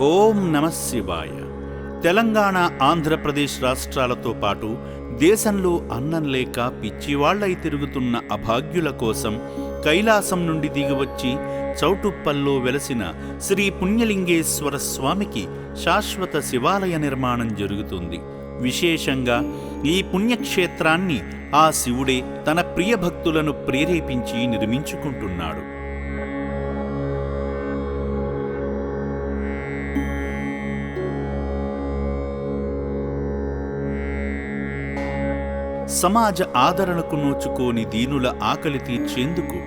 ఓం నమః శివాయ. తెలంగాణ, ఆంధ్రప్రదేశ్ రాష్ట్రాలతో పాటు దేశంలో అన్నం లేక పిచ్చివాళ్లై తిరుగుతున్న అభాగ్యుల కోసం కైలాసం నుండి దిగివచ్చి చౌటుప్పల్లో వెలసిన శ్రీ పుణ్యలింగేశ్వర స్వామికి శాశ్వత శివాలయ నిర్మాణం జరుగుతుంది. విశేషంగా ఈ పుణ్యక్షేత్రాన్ని ఆ శివుడే తన ప్రియ భక్తులను ప్రేరేపించి నిర్మించుకుంటున్నాడు. సమాజ ఆదరణకు నోచుకోని దీనుల ఆకలి తీర్చేందుకు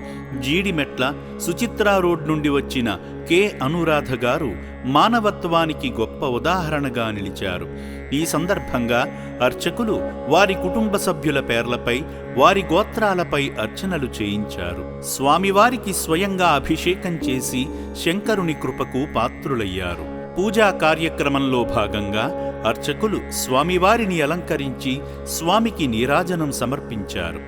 జీడిమెట్ల సుచిత్రా రోడ్ నుండి వచ్చిన కె అనురాధ గారు మానవత్వానికి గొప్ప ఉదాహరణగా నిలిచారు. ఈ సందర్భంగా అర్చకులు వారి కుటుంబ సభ్యుల పేర్లపై, వారి గోత్రాలపై అర్చనలు చేయించారు. స్వామివారికి స్వయంగా అభిషేకం చేసి శంకరుని కృపకు పాత్రులయ్యారు. పూజా కార్యక్రమంలో భాగంగా అర్చకులు స్వామివారిని అలంకరించి స్వామికి నీరాజనం సమర్పించారు.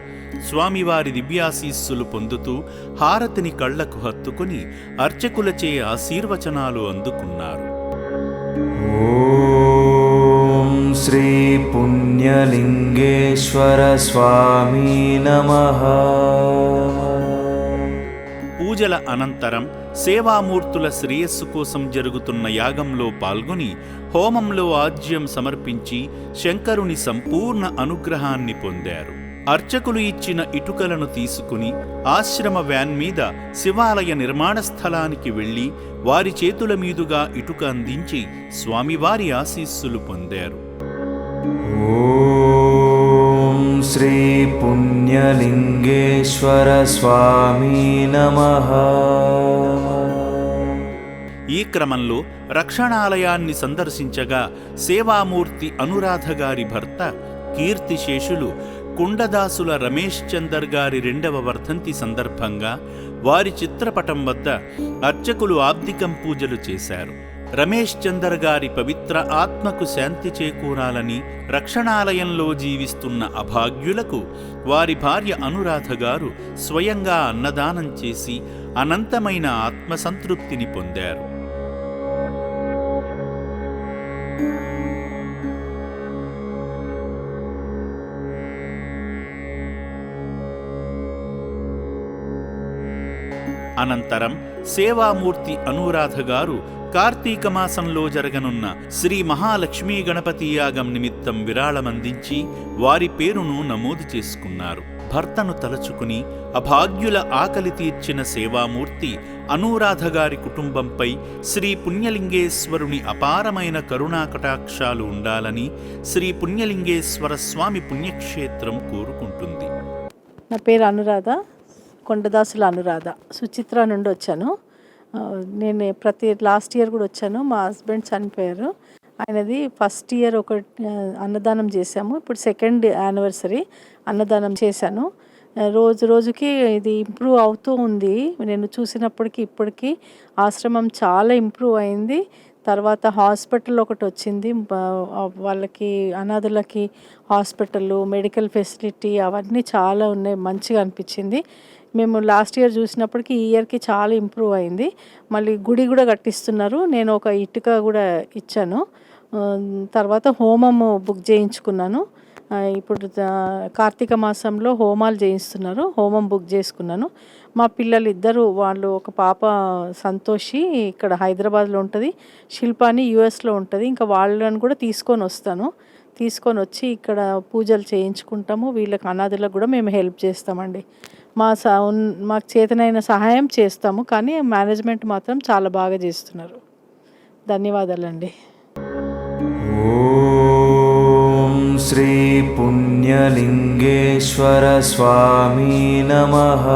స్వామివారి దివ్యాశీస్సులు పొందుతూ హారతిని కళ్లకు హత్తుకుని అర్చకులచే ఆశీర్వచనాలు అందుకున్నారు. ఓం శ్రీ పుణ్యలింగేశ్వర స్వామి నమః. పూజల అనంతరం సేవామూర్తుల శ్రేయస్సు కోసం జరుగుతున్న యాగంలో పాల్గొని హోమంలో ఆజ్యం సమర్పించి శంకరుని సంపూర్ణ అనుగ్రహాన్ని పొందారు. అర్చకులు ఇచ్చిన ఇటుకలను తీసుకుని ఆశ్రమ వ్యాన్ మీద శివాలయ నిర్మాణ స్థలానికి వెళ్లి వారి చేతుల మీదుగా ఇటుక అందించి స్వామివారి ఆశీస్సులు పొందారు. ఓం శ్రీ పుణ్యలింగేశ్వర స్వామి నమః. ఈ క్రమంలో రక్షణాలయాన్ని సందర్శించగా సేవామూర్తి అనురాధ గారి భర్త కీర్తిశేషులు కుండదాసుల రమేష్ చందర్ గారి 2వ వర్ధంతి సందర్భంగా వారి చిత్రపటం వద్ద అర్చకులు ఆబ్దికం పూజలు చేశారు. రమేష్ చందర్ గారి పవిత్ర ఆత్మకు శాంతి చేకూరాలని రక్షణాలయంలో జీవిస్తున్న అభాగ్యులకు వారి భార్య అనురాధ గారు స్వయంగా అన్నదానం చేసి అనంతమైన ఆత్మసంతృప్తిని పొందారు. అనంతరం సేవామూర్తి అనురాధ గారు కార్తీక మాసంలో జరగనున్న శ్రీ మహాలక్ష్మీ గణపతి యాగం నిమిత్తం విరాళమందించి వారి పేరును నమోదు చేసుకున్నారు. భర్తను తలచుకుని అభాగ్యుల ఆకలి తీర్చిన సేవామూర్తి అనురాధ గారి కుటుంబంపై శ్రీ పుణ్యలింగేశ్వరుని అపారమైన కరుణా కటాక్షాలు ఉండాలని శ్రీ పుణ్యలింగేశ్వర స్వామి పుణ్యక్షేత్రం కోరుకుంటుంది. నా పేరు అనురాధ, కొండదాసుల అనురాధ. సుచిత్ర నుండి వచ్చాను. నేను లాస్ట్ ఇయర్ కూడా వచ్చాను. మా హస్బెండ్ చనిపోయారు. ఆయనది ఫస్ట్ ఇయర్ ఒక అన్నదానం చేశాము. ఇప్పుడు 2nd యానివర్సరీ అన్నదానం చేశాను. రోజు రోజుకి ఇది ఇంప్రూవ్ అవుతూ ఉంది. నేను చూసినప్పటికీ ఇప్పటికీ ఆశ్రమం చాలా ఇంప్రూవ్ అయింది. తర్వాత హాస్పిటల్ ఒకటి వచ్చింది. వాళ్ళకి అనాథులకి హాస్పిటల్, మెడికల్ ఫెసిలిటీ అవన్నీ చాలా ఉన్నాయి. మంచిగా అనిపించింది. మేము లాస్ట్ ఇయర్ చూసినప్పటికీ ఈ ఇయర్కి చాలా ఇంప్రూవ్ అయింది. మళ్ళీ గుడి కూడా కట్టిస్తున్నారు. నేను ఒక ఇటుక కూడా ఇచ్చాను. తర్వాత హోమము బుక్ చేయించుకున్నాను. ఇప్పుడు కార్తీక మాసంలో హోమాలు చేయిస్తున్నారు. హోమం బుక్ చేసుకున్నాను. మా పిల్లలు ఇద్దరు, వాళ్ళు ఒక పాప సంతోషి ఇక్కడ హైదరాబాద్లో ఉంటుంది, శిల్పాని యుఎస్లో ఉంటుంది. ఇంకా వాళ్ళని కూడా తీసుకొని వచ్చి ఇక్కడ పూజలు చేయించుకుంటాము. వీళ్ళకి అనాథులకు కూడా మేము హెల్ప్ చేస్తామండి. మాకు చేతనైన సహాయం చేస్తాము, కానీ మేనేజ్మెంట్ మాత్రం చాలా బాగా చేస్తున్నారు. ధన్యవాదాలండి. ఓం శ్రీ పుణ్యలింగేశ్వర స్వామి నమః.